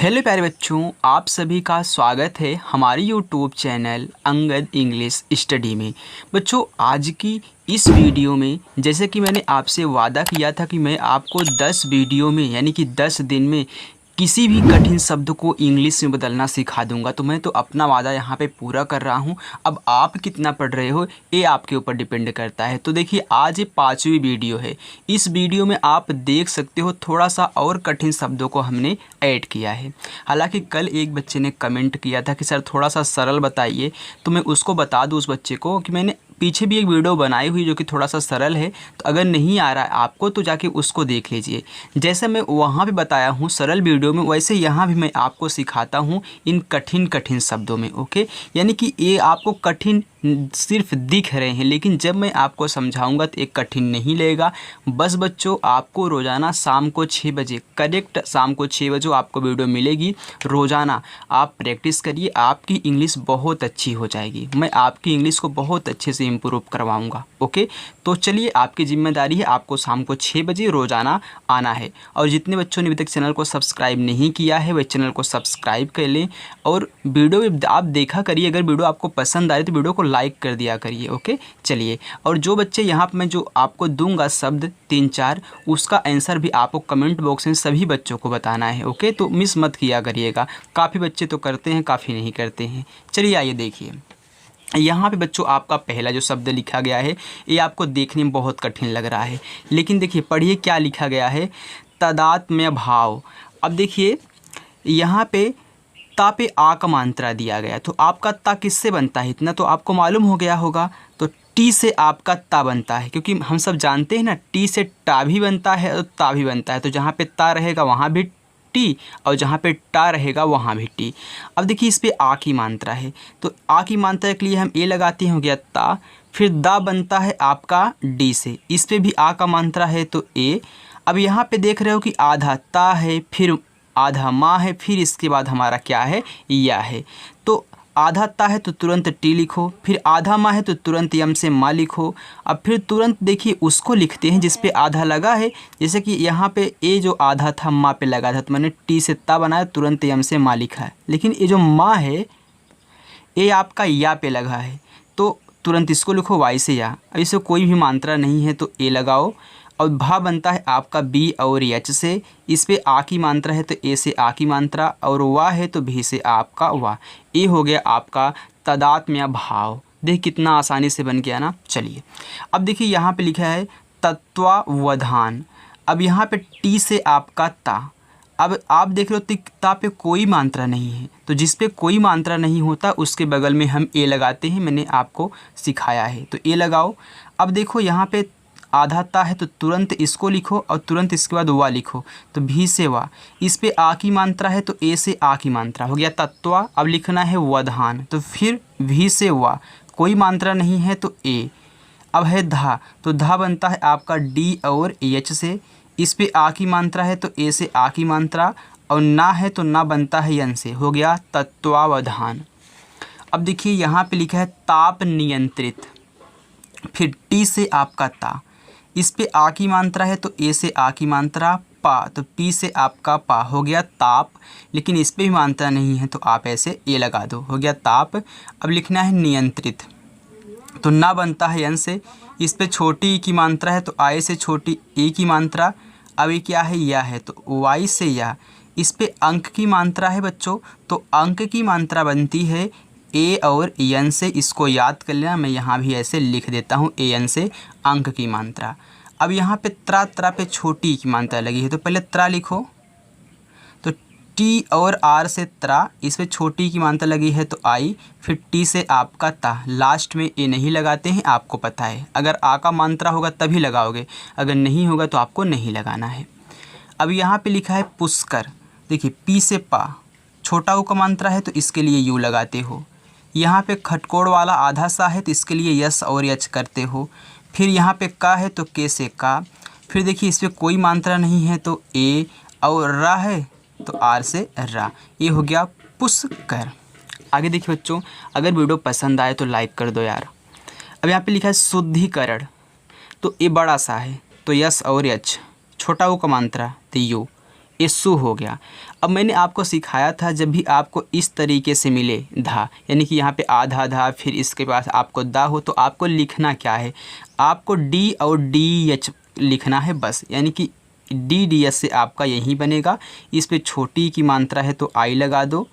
Hello प्यारे बच्चों, आप सभी का स्वागत है हमारे YouTube channel Angad English study में। बच्चों, आज की इस वीडियो में जैसे कि मैंने आपसे वादा किया था कि मैं आपको 10 वीडियो में यानी कि 10 दिन में किसी भी कठिन शब्द को इंग्लिश में बदलना सिखा दूंगा। तो मैं तो अपना वादा यहाँ पे पूरा कर रहा हूँ। अब आप कितना पढ़ रहे हो ये आपके ऊपर डिपेंड करता है। तो देखिए, आज ये 5वीं वीडियो है। इस वीडियो में आप देख सकते हो थोड़ा सा और कठिन शब्दों को हमने ऐड किया है। हालांकि कल एक बच्चे ने कमेंट किया था कि सर थोड़ा सा सरल बताइए, तो मैं उसको बता दूँ उस बच्चे को कि मैंने पीछे भी एक वीडियो बनाई हुई जो कि थोड़ा सा सरल है। तो अगर नहीं आ रहा है आपको तो जाके उसको देख लीजिए। जैसे मैं वहाँ भी बताया हूँ सरल वीडियो में, वैसे यहाँ भी मैं आपको सिखाता हूँ इन कठिन शब्दों में। ओके, यानी कि ये आपको कठिन सिर्फ दिख रहे हैं, लेकिन जब मैं आपको समझाऊंगा तो एक कठिन नहीं लगेगा। बस बच्चों, आपको रोज़ाना शाम को 6 बजे करेक्ट शाम को 6 बजे आपको वीडियो मिलेगी। रोज़ाना आप प्रैक्टिस करिए, आपकी इंग्लिश बहुत अच्छी हो जाएगी। मैं आपकी इंग्लिश को बहुत अच्छे से इम्प्रूव करवाऊंगा। ओके, तो चलिए, आपकी जिम्मेदारी है, आपको शाम को 6 बजे रोज़ाना आना है। और जितने बच्चों ने अभी तक चैनल को सब्सक्राइब नहीं किया है वे चैनल को सब्सक्राइब कर लें और वीडियो आप देखा करिए। अगर वीडियो आपको पसंद आ रही तो वीडियो को लाइक कर दिया करिए। ओके, चलिए, और जो बच्चे यहाँ पर मैं जो आपको दूंगा शब्द 3-4, उसका आंसर भी आपको कमेंट बॉक्स में सभी बच्चों को बताना है। ओके, तो मिस मत किया करिएगा। काफ़ी बच्चे तो करते हैं, काफ़ी नहीं करते हैं। चलिए आइए देखिए, यहाँ पे बच्चों आपका पहला जो शब्द लिखा गया है ये आपको देखने में बहुत कठिन लग रहा है, लेकिन देखिए पढ़िए क्या लिखा गया है। तादात्म्य भाव। अब देखिए यहाँ पे ता पे आ का मात्रा दिया गया, तो आपका ता किससे बनता है इतना तो आपको मालूम हो गया होगा। तो टी से आपका ता बनता है, क्योंकि हम सब जानते हैं ना, टी से टा भी बनता है और ता भी बनता है। तो जहाँ पे ता रहेगा वहाँ भी टी और जहाँ पे टा रहेगा वहाँ भी टी। अब देखिए इस पे आ की मात्रा है, तो आ की मात्रा के लिए हम ए लगाते हैं, हो गया ता। फिर दा बनता है आपका डी से, इस पे भी आ का मात्रा है तो ए। अब यहाँ पे देख रहे हो कि आधा ता है, फिर आधा माँ है, फिर इसके बाद हमारा क्या है, या है। तो आधा ता है तो तुरंत टी लिखो, फिर आधा माँ है तो तुरंत यम से माँ लिखो। अब फिर तुरंत देखिए उसको लिखते हैं जिस पे आधा लगा है। जैसे कि यहाँ पे ए जो आधा था माँ पे लगा था, तो मैंने टी से ता बनाया, तुरंत यम से माँ लिखा है। लेकिन ये जो माँ है ये आपका या पे लगा है, तो तुरंत इसको लिखो वाई से या। अब इससे कोई भी मात्रा नहीं है तो ए लगाओ। और भा बनता है आपका बी और एच से, इस पे आ की मात्रा है तो ए से आ की मात्रा, और वाह है तो भी से आपका वाह। ये हो गया आपका तादात्म्य भाव। देख कितना आसानी से बन गया ना। चलिए अब देखिए यहाँ पे लिखा है तत्वावधान। अब यहाँ पे टी से आपका ता। अब आप देख रहे हो ता पे कोई मात्रा नहीं है, तो जिस पे कोई मात्रा नहीं होता उसके बगल में हम ए लगाते हैं। मैंने आपको सिखाया है, तो ए लगाओ। अब देखो यहाँ पे आधा ता है तो तुरंत इसको लिखो और तुरंत इसके बाद वा लिखो, तो भी से वा। इस पे आ की मात्रा है तो ए से आ की मात्रा, हो गया तत्वा। अब लिखना है वधान, तो फिर भी से वा, कोई मात्रा नहीं है तो ए। अब है धा, तो धा बनता है आपका डी और एच से, इस पे आ की मात्रा है तो ए से आ की मात्रा, और ना है तो ना बनता है यन से, हो गया तत्वावधान। अब देखिए यहाँ पे लिखा है ताप नियंत्रित, फिर टी से आपका ता, इस पे आ की मात्रा है तो ए से आ की मात्रा, पा तो पी से आपका पा, हो गया ताप। लेकिन इस पे भी मात्रा नहीं है तो आप ऐसे ए लगा दो, हो गया ताप। अब लिखना है नियंत्रित, तो ना बनता है यन से, इस पे छोटी ई की मात्रा है तो आए से छोटी ए की मात्रा। अब ये क्या है, या है, तो वाई से या। इस पे अंक की मात्रा है बच्चों, तो अंक की मात्रा बनती है ए और यन से, इसको याद कर लेना। मैं यहाँ भी ऐसे लिख देता हूँ, ए यन से अंक की मात्रा। अब यहाँ पे त्रा पे छोटी की मात्रा लगी है, तो पहले त्रा लिखो, तो टी और आर से त्रा, इस पे छोटी की मात्रा लगी है तो आई, फिर टी से आपका ता। लास्ट में ए नहीं लगाते हैं, आपको पता है। अगर आ का मात्रा होगा तभी लगाओगे, अगर नहीं होगा तो आपको नहीं लगाना है। अब यहाँ पे लिखा है पुष्कर, देखिए पी से पा, छोटा ऊ का मात्रा है तो इसके लिए यू लगाते हो। यहाँ पे खटकोड़ वाला आधा सा है तो इसके लिए यस और यच करते हो। फिर यहाँ पे का है तो के से का। फिर देखिए इस पर कोई मात्रा नहीं है तो ए, और रा है तो आर से रा। ये हो गया पुष्कर। आगे देखिए बच्चों, अगर वीडियो पसंद आए तो लाइक कर दो यार। अब यहाँ पे लिखा है शुद्धिकरण, तो ए बड़ा सा है तो यस और यच, छोटा ऊ का मात्रा तो यू, एसु हो गया। अब मैंने आपको सिखाया था जब भी आपको इस तरीके से मिले धा, यानी कि यहाँ पे आधा धा फिर इसके पास आपको दा हो, तो आपको लिखना क्या है, आपको डी और डी एच लिखना है बस, यानी कि डी डी एच से आपका यही बनेगा। इस पे छोटी की मात्रा है तो आई लगा दो,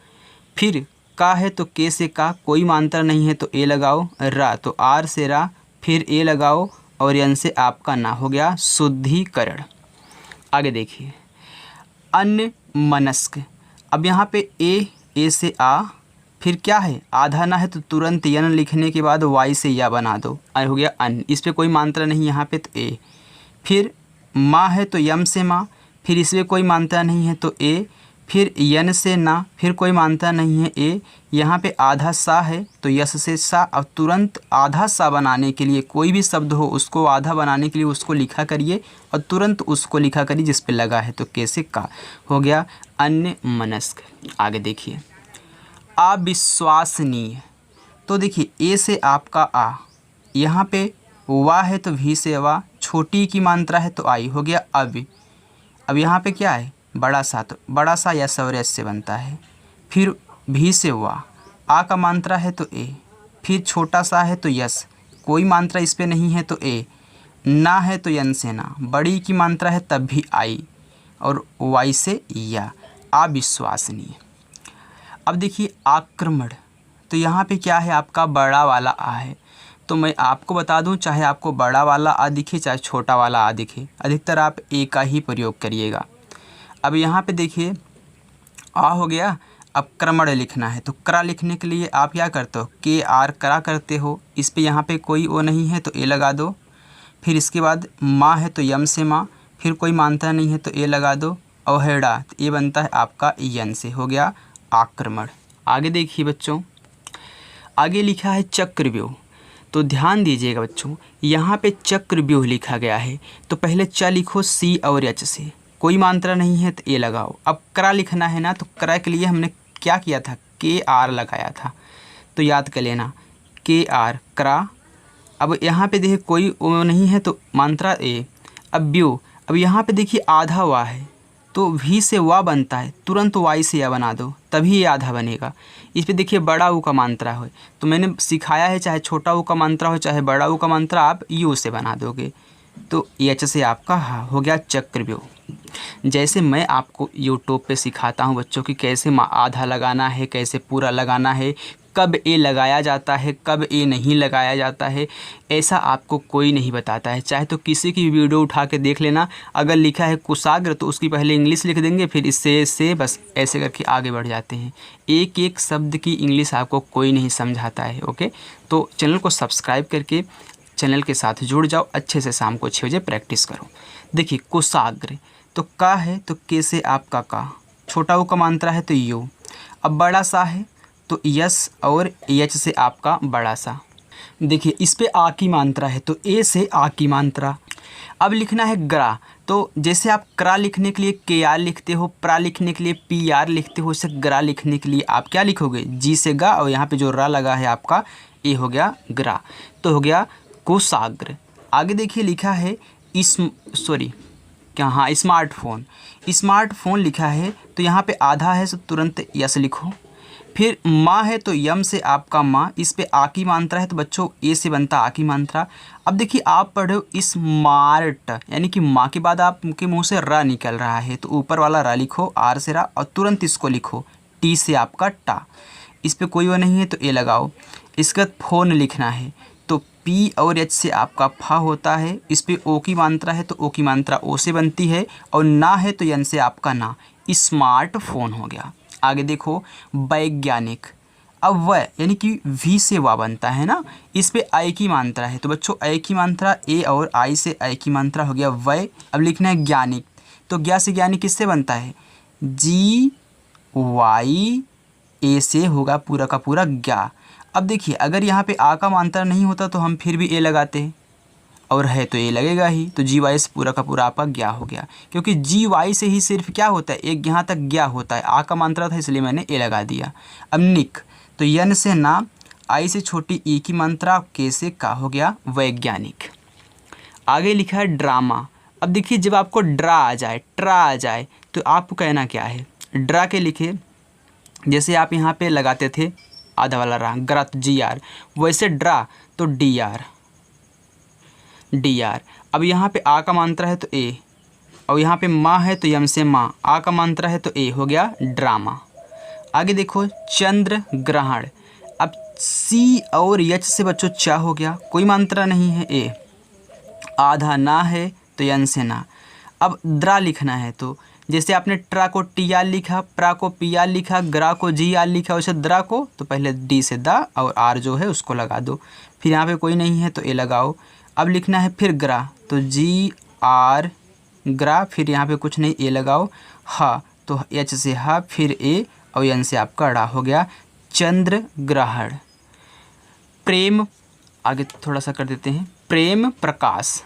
फिर का है तो के से का, कोई मात्रा नहीं है तो ए लगाओ, रा तो आर से रा, फिर ए लगाओ और यन से आपका ना, हो गया शुद्धिकरण। आगे देखिए अन्य मनस्क। अब यहाँ पे ए से आ, फिर क्या है आधा ना है तो तुरंत यन लिखने के बाद वाई से या बना दो, हो गया अन्य। इस पे कोई मात्रा नहीं यहाँ पे तो ए, फिर माँ है तो यम से माँ, फिर इसमें कोई मात्रा नहीं है तो ए, फिर यन से ना, फिर कोई मात्रा नहीं है ए, यहाँ पे आधा सा है तो यस से सा। अब तुरंत आधा सा बनाने के लिए कोई भी शब्द हो उसको आधा बनाने के लिए उसको लिखा करिए और तुरंत उसको लिखा करिए जिस पे लगा है तो कैसे का, हो गया अन्य मनस्क। आगे देखिए अविश्वसनीय। तो देखिए ए से आपका आ, यहाँ पे वाह है तो भी से वाह, छोटी की मात्रा है तो आई, हो गया अब। अब यहाँ पे क्या है बड़ा सा, तो बड़ा सा या और एस से बनता है, फिर भी से वाह, आ का मात्रा है तो ए, फिर छोटा सा है तो यस, कोई मात्रा इस पे नहीं है तो ए, ना है तो यन से ना, बड़ी की मात्रा है तब भी आई और वाई से या, अविश्वसनीय। अब देखिए आक्रमण। तो यहाँ पे क्या है आपका बड़ा वाला आ है, तो मैं आपको बता दूं चाहे आपको बड़ा वाला आ दिखे चाहे छोटा वाला आ दिखे, अधिकतर आप ए का ही प्रयोग करिएगा। अब यहाँ पे देखिए आ हो गया, अब क्रमण लिखना है तो क्रा लिखने के लिए आप क्या करते हो के आर करा करते हो, इस पे यहाँ पे कोई ओ नहीं है तो ए लगा दो, फिर इसके बाद माँ है तो यम से माँ, फिर कोई मात्रा नहीं है तो ए लगा दो, और हेड़ा तो ये बनता है आपका यन से, हो गया आक्रमण। आगे देखिए बच्चों, आगे लिखा है चक्रव्यूह। तो ध्यान दीजिएगा बच्चों, यहाँ पे चक्रव्यूह लिखा गया है तो पहले च लिखो सी और एच से, कोई मात्रा नहीं है तो ए लगाओ। अब क्रा लिखना है ना, तो क्रा के लिए हमने क्या किया था के आर लगाया था, तो याद कर लेना के आर क्रा। अब यहाँ पे देखिए कोई ओ नहीं है तो मात्रा ए। अब व्यूह, अब यहाँ पे देखिए आधा वा है तो भी से वा बनता है, तुरंत वाई से या बना दो तभी ये आधा बनेगा। इस पे देखिए बड़ा ऊ का मात्रा हो, तो मैंने सिखाया है चाहे छोटा ऊ का मात्रा हो चाहे बड़ा ऊ का मात्रा आप यू से बना दोगे, तो एच से आपका हा, हो गया चक्रव्यूह। जैसे मैं आपको यूट्यूब पे सिखाता हूँ बच्चों की कैसे आधा लगाना है, कैसे पूरा लगाना है, कब ए लगाया जाता है कब ए नहीं लगाया जाता है, ऐसा आपको कोई नहीं बताता है। चाहे तो किसी की वीडियो उठा के देख लेना, अगर लिखा है कुशाग्र तो उसकी पहले इंग्लिश लिख देंगे, फिर इससे बस ऐसे करके आगे बढ़ जाते हैं। एक एक शब्द की इंग्लिश आपको कोई नहीं समझाता है। ओके, तो चैनल को सब्सक्राइब करके चैनल के साथ जुड़ जाओ, अच्छे से शाम को 6 बजे प्रैक्टिस करो। देखिए कुशाग्र, तो का है तो के से आपका का, छोटा ऊ का मात्रा है तो यू, अब बड़ा सा है तो यस और एच से आपका बड़ा सा। देखिए इस पे आ की मात्रा है तो ए से आ की मात्रा। अब लिखना है ग्रा, तो जैसे आप क्रा लिखने के लिए के आर लिखते हो, प्रा लिखने के लिए पी आर लिखते हो, इसे ग्रा लिखने के लिए आप क्या लिखोगे जी से गा, और यहाँ पे जो रा लगा है आपका ए हो गया ग्रा, तो हो गया कुशाग्र। आगे देखिए लिखा है स्मार्टफोन। स्मार्टफोन लिखा है तो यहाँ पे आधा है तो तुरंत यस लिखो, फिर माँ है तो यम से आपका माँ, इस पे आ की मात्रा है तो बच्चों ए से बनता आ की मात्रा। अब देखिए आप पढ़े हो स्मार्ट, यानी कि माँ के बाद आपके मुंह से रा निकल रहा है तो ऊपर वाला रा लिखो आर से रा, और तुरंत इसको लिखो टी से आपका टा, इस पे कोई वो नहीं है तो ए लगाओ। इसके बाद फ़ोन लिखना है तो पी और एच से आपका फा होता है, इस पे ओ की मात्रा है तो ओ की मात्रा ओ से बनती है, और ना है तो यन से आपका ना, स्मार्टफोन हो गया। आगे देखो वैज्ञानिक। अब वह यानी कि वी से वा बनता है ना, इस पे आई की मात्रा है तो बच्चों आई की मात्रा ए और आई से आई की मात्रा हो गया वै। अब लिखना है ज्ञानिक, तो ज्ञा से ज्ञानिक किससे बनता है जी वाई ए से होगा पूरा का पूरा ज्ञा। अब देखिए अगर यहाँ पे आ का मात्रा नहीं होता तो हम फिर भी ए लगाते हैं, और है तो ए लगेगा ही, तो जी वाई से पूरा का पूरा आपका ज्ञा हो गया, क्योंकि जी वाई से ही सिर्फ क्या होता है एक यहाँ तक ज्ञा होता है, आ का मात्रा था इसलिए मैंने ए लगा दिया। अब निक, तो यन से ना, आई से छोटी ई की मात्रा, के से का, हो गया वैज्ञानिक। आगे लिखा है ड्रामा। अब देखिए जब आपको ड्रा आ जाए ट्रा आ जाए तो आपको कहना क्या है, ड्रा के लिखे, जैसे आप यहाँ पे लगाते थे आधा वाला रा ग्रा तो GR, वैसे ड्रा तो DR। अब यहाँ पे आ का मात्रा है तो ए, और यहाँ पे माँ है तो यम से माँ, आ का मात्रा है तो ए, हो गया ड्रामा। आगे देखो चंद्र ग्रहण। अब C और H से बच्चों चा हो गया, कोई मात्रा नहीं है ए, आधा ना है तो यन से ना। अब द्रा लिखना है तो जैसे आपने ट्रा को TR लिखा, प्रा को PR लिखा, ग्रा को GR लिखा, वैसे द्रा को तो पहले D से दा और R जो है उसको लगा दो, फिर यहाँ पे कोई नहीं है तो ए लगाओ। अब लिखना है फिर ग्रा तो GR ग्रा, फिर यहाँ पे कुछ नहीं ए लगाओ। हा तो H से हा, फिर ए और यन से आपका ड़ा, हो गया चंद्र ग्रहण। प्रेम, आगे थोड़ा सा कर देते हैं, प्रेम प्रकाश।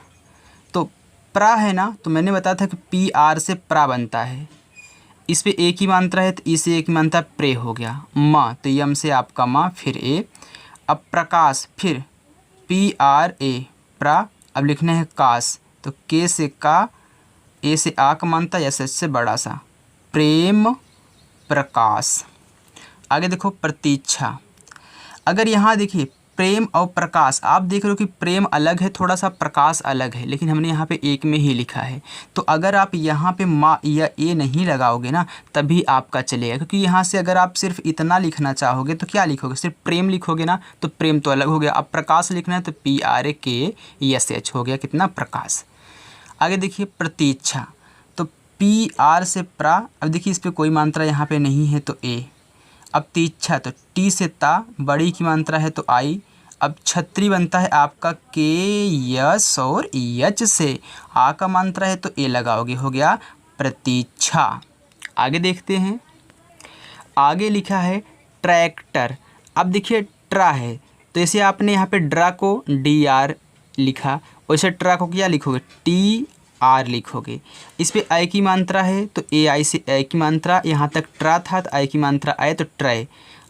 तो प्रा है ना, तो मैंने बताया था कि PR से प्रा बनता है, इस पे एक ही मात्रा है तो इसे एक मात्रा प्रे हो गया। माँ तो यम से आपका माँ, फिर ए। अब प्रकाश, फिर PRA प्रा। अब लिखना है काश तो के से का, ए से आ का मानता, एस से बड़ा सा, प्रेम प्रकाश। आगे देखो प्रतीक्षा। अगर यहाँ देखिए प्रेम और प्रकाश, आप देख रहे हो कि प्रेम अलग है थोड़ा सा, प्रकाश अलग है, लेकिन हमने यहाँ पे एक में ही लिखा है। तो अगर आप यहाँ पे माँ या ए नहीं लगाओगे ना तभी आपका चलेगा, क्योंकि यहाँ से अगर आप सिर्फ इतना लिखना चाहोगे तो क्या लिखोगे, सिर्फ प्रेम लिखोगे ना तो प्रेम तो अलग हो गया। अब प्रकाश लिखना है तो PRAKSH हो गया, कितना प्रकाश। आगे देखिए प्रतीक्षा, तो PR से प्रा। अब देखिए इस पर कोई मात्रा यहाँ पे नहीं है तो ए। अब तीच्छा तो T से ता, बड़ी की मात्रा है तो आई। अब छत्री बनता है आपका KS और EH से, आ का मात्रा है तो ए लगाओगे, हो गया प्रतीक्षा। आगे देखते हैं, आगे लिखा है ट्रैक्टर। अब देखिए ट्रा है तो ऐसे आपने यहाँ पे ड्रा को DR लिखा, वैसे ट्रा को क्या लिखोगे, TR लिखोगे। इस पे आई की मात्रा है तो AI से आई की मात्रा, यहाँ तक ट्रा था तो आई की मात्रा आए तो ट्रे।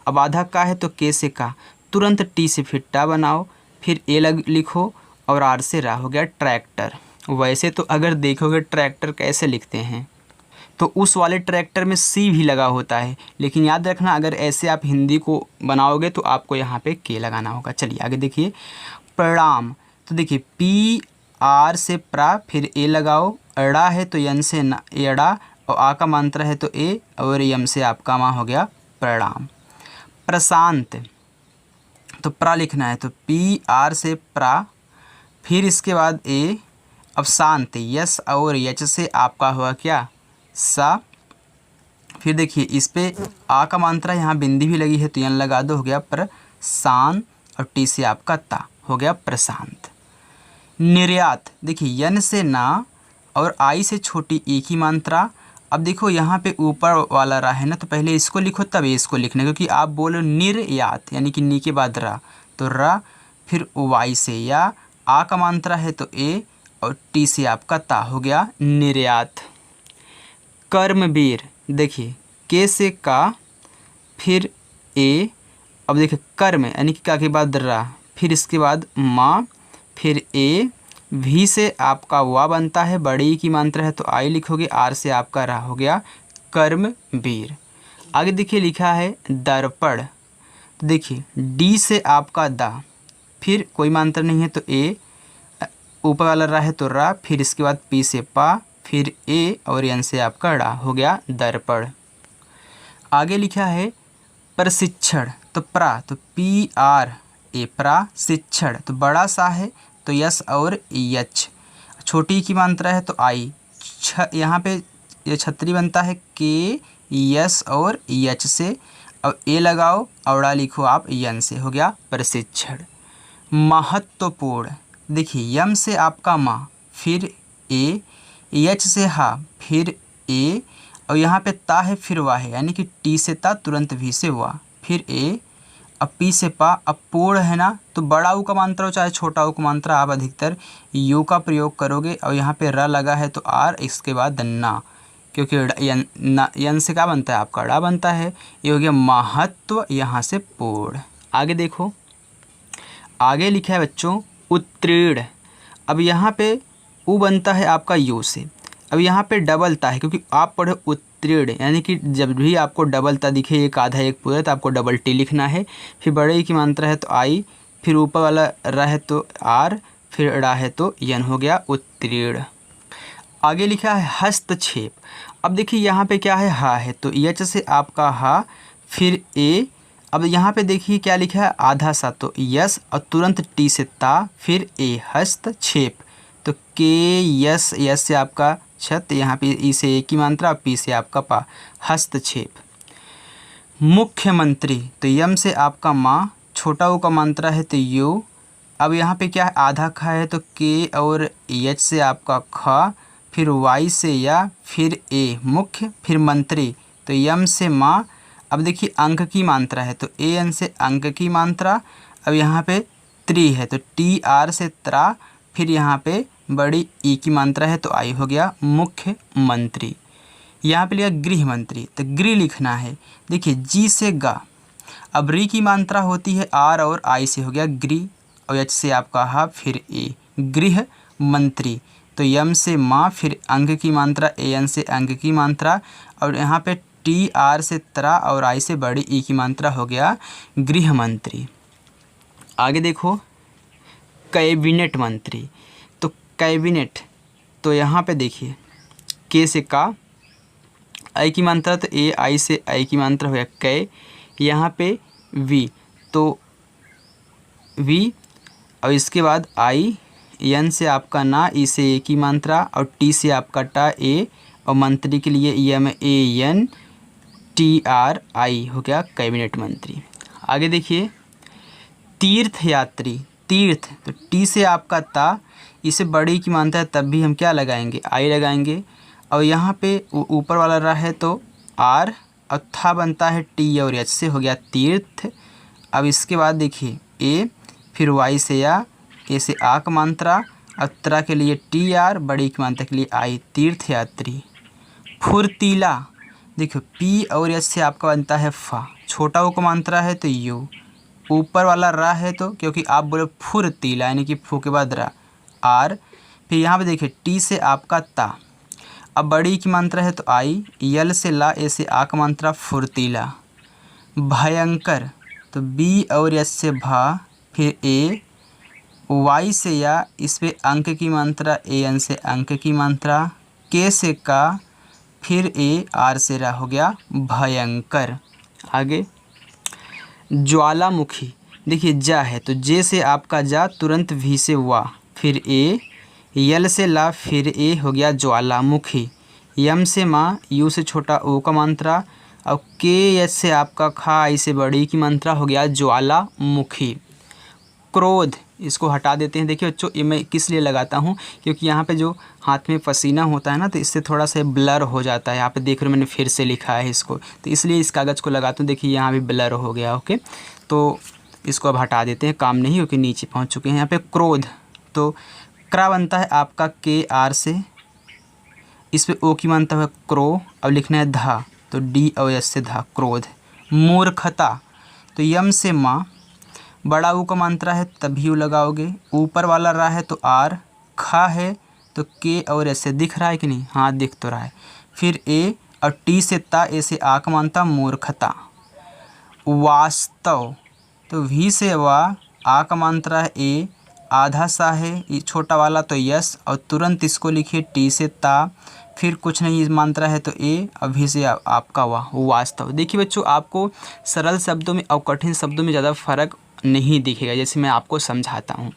अब आधा का है तो के से का, तुरंत T से फिर टा बनाओ, फिर ए लिखो और R से रा, हो गया ट्रैक्टर। वैसे तो अगर देखोगे ट्रैक्टर कैसे लिखते हैं तो उस वाले ट्रैक्टर में C भी लगा होता है, लेकिन याद रखना अगर ऐसे आप हिंदी को बनाओगे तो आपको यहाँ पे के लगाना होगा। चलिए आगे देखिए प्रणाम। तो देखिए PR से प्रा, फिर ए लगाओ, अड़ा है तो यन से ना एड़ा, और आ का मात्रा है तो ए, और यम से आपका माँ, हो गया प्रणाम। प्रशांत, तो प्रा लिखना है तो PR से प्रा, फिर इसके बाद ए। अब शांत, यस और यच से आपका हुआ क्या, सा। फिर देखिए इस पे आ का मात्रा यहाँ बिंदी भी लगी है तो यन लगा दो, हो गया प्रशांत, और टी से आपका ता, हो गया प्रशांत। निर्यात, देखिए यन से ना और आई से छोटी एक ही मात्रा। अब देखो यहाँ पे ऊपर वाला रा है ना, तो पहले इसको लिखो तब इसको लिखना, क्योंकि आप बोलो निर्यात यानी कि नी के बाद रा, तो रा, फिर वाई से या, आ का मात्रा है तो ए, और टी से आपका ता, हो गया निर्यात। कर्मवीर, देखिए के से का, फिर ए। अब देखिए कर्म यानी कि का के बाद रा, फिर इसके बाद माँ, फिर ए। भी से आपका वा बनता है, बड़ी की मात्रा है तो आई लिखोगे, आर से आपका रा, हो गया कर्मवीर। आगे देखिए लिखा है दर्पण। तो देखिए डी से आपका दा, फिर कोई मात्रा नहीं है तो ए, ऊपर वाला रा है तो रा, फिर इसके बाद पी से पा, फिर ए, और एन से आपका ड़ा, हो गया दर्पण। आगे लिखा है प्रशिक्षण। तो प्रा तो PRA प्रा, शिक्षण तो बड़ा सा है तो यस और यच, छोटी की मात्रा है तो आई। यहाँ पे ये छतरी बनता है के, यस और यच से, और ए लगाओ, औड़ा लिखो आप यन से, हो गया प्रशिक्षण। महत्वपूर्ण, देखिए यम से आपका माँ, फिर ए, यच से हा, फिर ए, और यहाँ पे ता है फिर वाह है, यानी कि टी से ता, तुरंत भी से वाह, फिर ए। अब पी से पा। अब पूर्ण है ना, तो बड़ा ऊ का मात्रा हो चाहे छोटा ऊ का मात्रा, आप अधिकतर यू का प्रयोग करोगे, और यहाँ पे र लगा है तो आर, इसके बाद ना, क्योंकि यन से क्या बनता है आपका ड़ा बनता है। ये हो गया महत्व, यहाँ से पूर्ण। आगे देखो, आगे लिखा है बच्चों उत्तीर्ण। अब यहाँ पे ऊ बनता है आपका यू से, अब यहाँ पे डबल ता है क्योंकि आप पढ़े उत्तीर्ण, यानी कि जब भी आपको डबल ता दिखे एक आधा एक पूरा तो आपको डबल टी लिखना है। फिर बड़े ई की मात्रा है तो आई, फिर ऊपर वाला रा है तो आर, फिर ड़ा है तो यन, हो गया उत्तीर्ण। आगे लिखा है हस्तक्षेप। अब देखिए यहाँ पे क्या है, हा है तो यच से आपका हा, फिर ए। अब यहाँ पे देखिए क्या लिखा है, आधा सा तो यस और तुरंत टी से ता, फिर ए, हस्तक्षेप। तो के यस, यस से आपका छत, यहाँ पे ई से ए की मात्रा, पी से आपका पा, हस्तक्षेप। मुख्यमंत्री तो यम से आपका माँ, छोटा ओ का मात्रा है तो यू। अब यहाँ पे क्या है, आधा खा है तो के और एच से आपका ख, फिर वाई से या, फिर ए मुख्य, फिर मंत्री तो यम से माँ। अब देखिए अंक की मात्रा है तो ए एन से अंक की मात्रा। अब यहाँ पे त्री है तो टी आर से त्रा, फिर यहाँ पे बड़ी ई की मात्रा है तो आई, हो गया मुख्यमंत्री। यहाँ पे लिया गृह मंत्री तो गृह लिखना है। देखिए जी से गा, अब री की मात्रा होती है आर और आई से, हो गया गृह, और एच से आपका हा, फिर ए, गृह मंत्री। तो यम से माँ, फिर अंक की मात्रा, ए एन से अंक की मात्रा, और यहाँ पे टी आर से त्रा और आई से बड़ी ई की मात्रा, हो गया गृह मंत्री। आगे देखो कैबिनेट मंत्री। तो कैबिनेट तो यहाँ पे देखिए के से का, आई की मात्रा तो ए, आई से आई की मात्रा हो गया कै, यहाँ पे वी तो वी, और इसके बाद आई, एन से आपका ना, ई से ए की मात्रा, और टी से आपका टा, ए, और मंत्री के लिए यम ए एन टी आर आई, हो गया कैबिनेट मंत्री। आगे देखिए तीर्थ यात्री। तीर्थ तो टी से आपका ता, इसे बड़ी की मात्रा है तब भी हम क्या लगाएंगे, आई लगाएंगे। और यहाँ पे ऊपर वाला रहा है तो आर, और था बनता है टी और एच से, हो गया तीर्थ। अब इसके बाद देखिए ए, फिर वाई से या, ए से आ का मात्रा, और त्रा के लिए टी आर, बड़ी की मात्रा के लिए आई, तीर्थ यात्री। फुर्तीला, देखो पी और एच से आपका बनता है फा, छोटा ओ का मात्रा है तो यू, ऊपर वाला रा है तो, क्योंकि आप बोले फुर्तीला यानी कि फू के बाद रा, आर। फिर यहाँ पे देखिए टी से आपका ता, अब बड़ी की मात्रा है तो आई, यल से ला, ए से आ का मात्रा, फुर्तीला। भयंकर तो बी और एस से भा, फिर ए, वाई से या, इस पे अंक की मात्रा, ए एन से अंक की मात्रा, के से का, फिर ए, आर से रा, हो गया भयंकर। आगे ज्वालामुखी। देखिए जा है तो जे से आपका जा, तुरंत वी से वा, फिर ए, यल से ला, फिर ए, हो गया ज्वालामुखी। यम से माँ, यू से छोटा ओ का मात्रा, और के एच से आपका खा, आई से बड़ी की मात्रा, हो गया ज्वालामुखी। क्रोध, इसको हटा देते हैं। देखिए बच्चों ये मैं किस लिए लगाता हूँ, क्योंकि यहाँ पे जो हाथ में पसीना होता है ना, तो इससे थोड़ा सा ब्लर हो जाता है। यहाँ पे देख रहे हो मैंने फिर से लिखा है इसको, तो इसलिए इस कागज़ को लगाता हूँ। देखिए यहाँ भी ब्लर हो गया, ओके। तो इसको अब हटा देते हैं, काम नहीं, क्योंकि नीचे पहुँच चुके हैं। यहाँ पे क्रोध तो क्रा बनता है आपका के आर से, इस पे ओ की मात्रा है क्रो, अब लिखना है धा तो डी और एस से धा, क्रोध। मूर्खता तो यम से माँ, बड़ा ऊ का मात्रा है तभी यू लगाओगे, ऊपर वाला रा है तो आर, खा है तो के और एस से, दिख रहा है कि नहीं, हाँ दिख तो रहा है। फिर ए और टी से ता, ए से आ का मात्रा, मूर्खता। वास्तव तो वी से वा, आ का मात्रा है ए, आधा सा है छोटा वाला तो यस, और तुरंत इसको लिखिए टी से ता, फिर कुछ नहीं इस मात्रा है तो ए, अभी से आपका वाह, वास्तव। देखिए बच्चों आपको सरल शब्दों में और कठिन शब्दों में ज़्यादा फर्क नहीं दिखेगा, जैसे मैं आपको समझाता हूँ।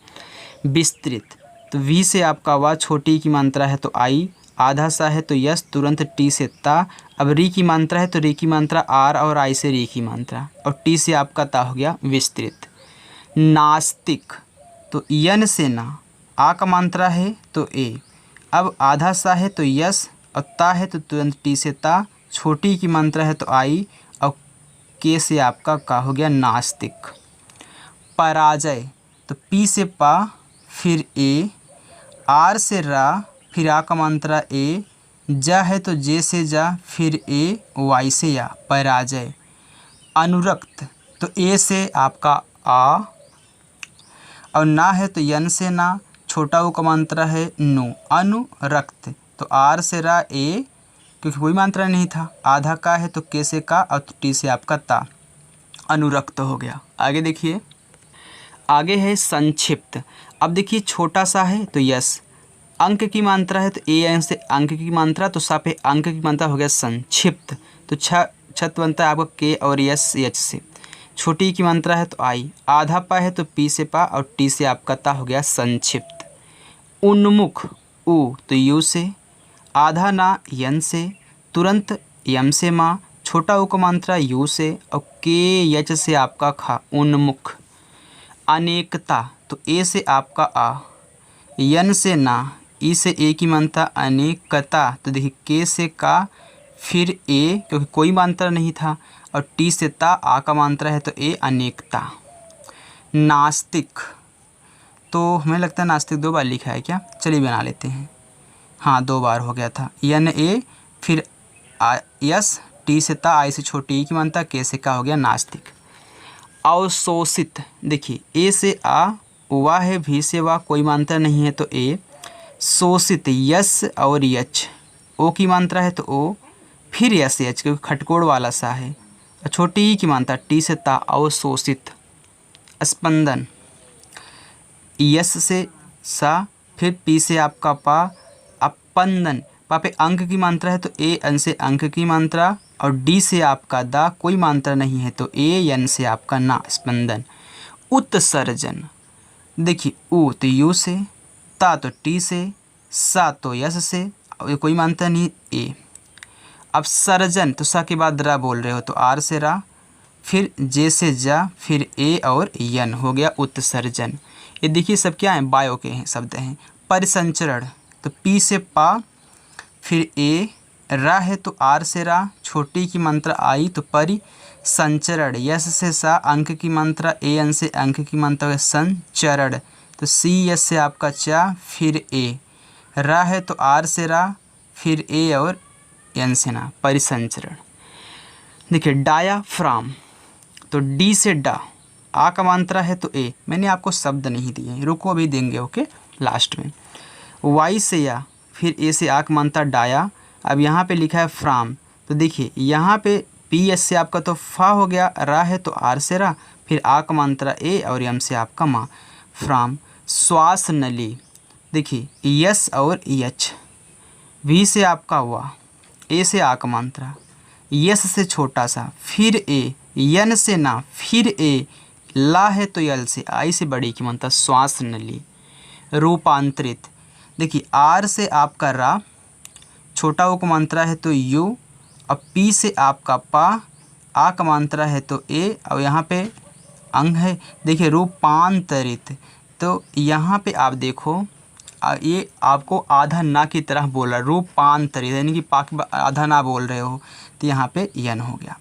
विस्तृत तो वी से आपका वाह, छोटी की मात्रा है तो आई, आधा सा है तो यस, तुरंत टी से ता। अब री की मात्रा है तो री की मात्रा आर, और आई से री की मात्रा, और टी से आपका ता, हो गया विस्तृत। नास्तिक तो यन से ना, आ का मात्रा है तो ए, अब आधा सा है तो यस, और ता है तो तुरंत टी से ता, छोटी की मात्रा है तो आई, और के से आपका का, हो गया नास्तिक। पराजय तो पी से पा, फिर ए, आर से रा, फिर आ का मात्रा ए, जा है तो जे से जा, फिर ए, वाई से या, पराजय। अनुरक्त तो ए से आपका आ, और ना है तो यन से ना, छोटा ओ का मात्रा है नु, अनुरक्त। तो आर से रा ए, क्योंकि कोई मात्रा नहीं था, आधा का है तो के से का, और टी से आपका ता, अनुरक्त हो गया। आगे देखिए, आगे है संक्षिप्त। अब देखिए छोटा सा है तो यस, अंक की मात्रा है तो ए एन से अंक की मात्रा, तो सा पे अंक की मात्रा हो गया संक्षिप्त, तो छत बनता है आपका के और यस एच से। छोटी की मात्रा है तो आई, आधा पा है तो पी से पा, और टी से आपका ता हो गया संक्षिप्त। उन्मुख उ तो यू से, आधा ना यन से, तुरंत यम से माँ, छोटा उ का मात्रा यू से, और के यच से आपका खा, उन्मुख। अनेकता तो ए से आपका आ, यन से ना, ई से ए की मात्रा अनेकता, तो देखिए के से का, फिर ए क्योंकि कोई मात्रा नहीं था, और टी से ता, आ का मात्रा है तो ए, अनेकता। नास्तिक तो हमें लगता है नास्तिक 2 बार लिखा है क्या, चलिए बना लेते हैं। हाँ 2 बार हो गया था, यन ए फिर यस, टी से ता, आई से छोटी ई की मात्रा, के से का, हो गया नास्तिक। अवशोषित देखिए ए से आ, वा है, भी से वा, कोई मात्रा नहीं है तो ए, शोषित यस और यच, ओ की मात्रा है तो ओ, फिर यस एच क्योंकि खटकोड़ वाला सा है, छोटी ई की मात्रा टी से ता, अवशोषित। स्पंदन यस से सा, फिर पी से आपका पा, अपंदन, पा पे अंक की मात्रा है तो ए एन से अंक की मात्रा, और डी से आपका दा, कोई मात्रा नहीं है तो ए एन से आपका ना, स्पंदन। उत्सर्जन देखिए उ तो यू से, ता तो टी से, सा तो यस से, और कोई मात्रा नहीं ए। अब सर्जन तो सा के बाद रा बोल रहे हो तो आर से रा, फिर जे से जा, फिर ए और यन, हो गया उत्सर्जन। ये देखिए सब क्या है, बायो के हैं शब्द हैं। परिसंचरण तो पी से पा, फिर ए, रा है तो आर से रा, छोटी की मात्रा आई तो परिसंचरण, यस से सा, अंक की मात्रा ए एन से अंक की मात्रा संचरण, तो सी यस से आपका चा, फिर ए, रा है तो आर से रा, फिर ए और एन से ना, परिसंचरण। देखिए डायाफ्राम तो डी से डा, आ का मात्रा है तो ए, मैंने आपको शब्द नहीं दिए, रुको अभी देंगे ओके लास्ट में। वाई से या, फिर ए से आ का मात्रा डाया, अब यहाँ पे लिखा है फ्राम, तो देखिए यहाँ पे पी एस से आपका तो फा हो गया, रा है तो आर से रा, फिर आ का मात्रा ए और एम से आपका माँ, फ्राम। श्वास नली देखिए यस और एच, वी से आपका वा, ए से आ का मात्रा, यस से छोटा सा, फिर ए, यन से ना, फिर ए, ला है तो यल से, आई से बड़ी की मात्रा, श्वास नली। रूपांतरित देखिए आर से आपका रा, छोटा ओ का मात्रा है तो यू, और पी से आपका पा, आ का मात्रा है तो ए, और यहाँ पे अंग है। देखिए रूपांतरित तो यहाँ पे आप देखो ये आपको आधा ना की तरह बोल रहा है, रूपांतरित यानी कि पा के आधा ना बोल रहे हो, तो यहाँ पे यन हो गया।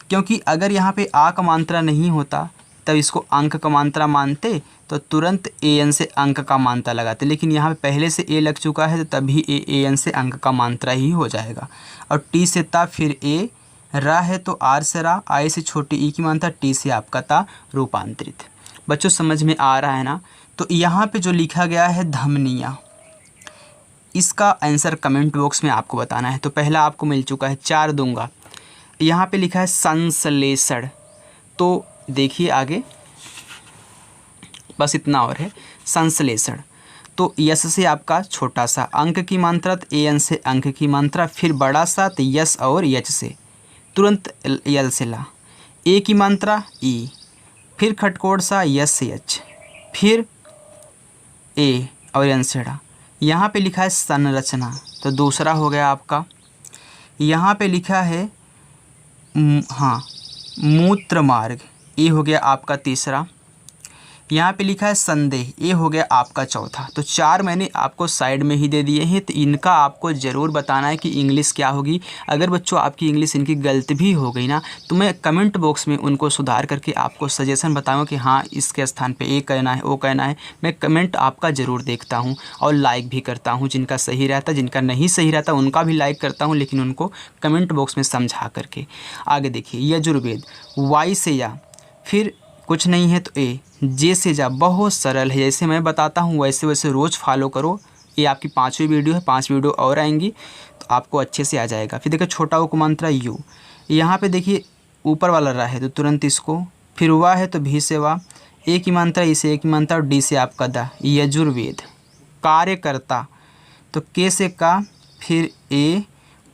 क्योंकि अगर यहाँ पे आ का मात्रा नहीं होता तब इसको अंक का मात्रा मानते तो तुरंत ए एन से अंक का मात्रा लगाते, लेकिन यहाँ पे पहले से ए लग चुका है तो तभी ए एन से अंक का मात्रा ही हो जाएगा। और टी से ता, फिर ए, रा है तो आर से रा, आई से छोटी ई की मात्रा, टी से आपका ता, रूपांतरित। बच्चों समझ में आ रहा है ना। तो यहाँ पे जो लिखा गया है धमनियाँ, इसका आंसर कमेंट बॉक्स में आपको बताना है। तो पहला आपको मिल चुका है, 4 दूंगा। यहाँ पे लिखा है संश्लेषण, तो देखिए आगे बस इतना और है। संश्लेषण तो यस से आपका छोटा सा, अंक की मात्रा तो ए एन से अंक की मात्रा, फिर बड़ा सा तो यस और यच से, तुरंत यल से ला, ए की मात्रा ई, फिर खटकोड़ सा यस से एच, फिर ए और एन से डा। यहाँ पे लिखा है संरचना, तो दूसरा हो गया आपका। यहाँ पे लिखा है हाँ मूत्र मार्ग, ये हो गया आपका तीसरा। यहाँ पे लिखा है संदेह, ये हो गया आपका चौथा। तो 4 मैंने आपको साइड में ही दे दिए हैं, तो इनका आपको ज़रूर बताना है कि इंग्लिश क्या होगी। अगर बच्चों आपकी इंग्लिश इनकी गलत भी हो गई ना, तो मैं कमेंट बॉक्स में उनको सुधार करके आपको सजेशन बताऊँगा कि हाँ इसके स्थान पे ये कहना है, वो कहना है। मैं कमेंट आपका ज़रूर देखता हूँ और लाइक भी करता हूँ, जिनका सही रहता, जिनका नहीं सही रहता उनका भी लाइक करता हूँ, लेकिन उनको कमेंट बॉक्स में समझा करके। आगे देखिए यजुर्वेद, वाई से या, फिर कुछ नहीं है तो ए, जे से जा, बहुत सरल है, जैसे मैं बताता हूँ वैसे वैसे रोज़ फॉलो करो, ये आपकी 5वीं वीडियो है, 5 वीडियो और आएंगी तो आपको अच्छे से आ जाएगा। फिर देखिए छोटा उपमात्रा यू, यहाँ पे देखिए ऊपर वाला रा है तो तुरंत इसको, फिर वाह है तो भी से वाह, ए की मात्रा इसे, ए की मात्रा और डी से आपका दा, यजुर्वेद। कार्यकर्ता तो के से का, फिर ए,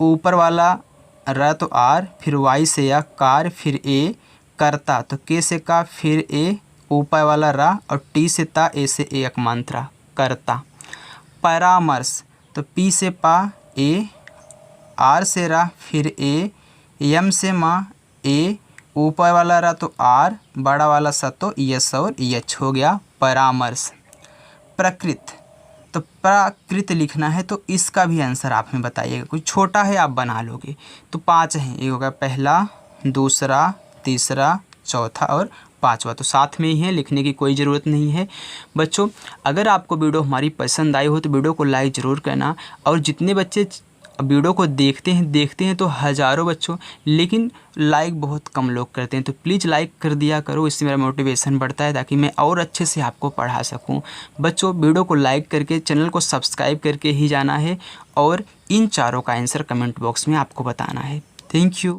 ऊपर वाला र तो आर, फिर वाई से या कार, फिर ए, करता तो के से का, फिर ए, ऊपर वाला रा और टी से ता, ए से एक मात्रा, करता। परामर्श तो पी से पा, ए, आर से रा, फिर ए, यम से माँ, ए, ऊपर वाला रा तो आर, बड़ा वाला सा तो यस और यच हो गया परामर्श। प्रकृत तो प्राकृत लिखना है तो इसका भी आंसर आप हमें बताइएगा, कुछ छोटा है आप बना लोगे। तो 5 हैं, ये होगा पहला, दूसरा, तीसरा, चौथा और 5वां, तो साथ में ही है, लिखने की कोई ज़रूरत नहीं है। बच्चों अगर आपको वीडियो हमारी पसंद आई हो तो वीडियो को लाइक ज़रूर करना, और जितने बच्चे वीडियो को देखते हैं तो हज़ारों बच्चों, लेकिन लाइक बहुत कम लोग करते हैं, तो प्लीज़ लाइक कर दिया करो, इससे मेरा मोटिवेशन बढ़ता है ताकि मैं और अच्छे से आपको पढ़ा सकूं। बच्चों वीडियो को लाइक करके चैनल को सब्सक्राइब करके ही जाना है, और इन चारों का आंसर कमेंट बॉक्स में आपको बताना है। Thank you.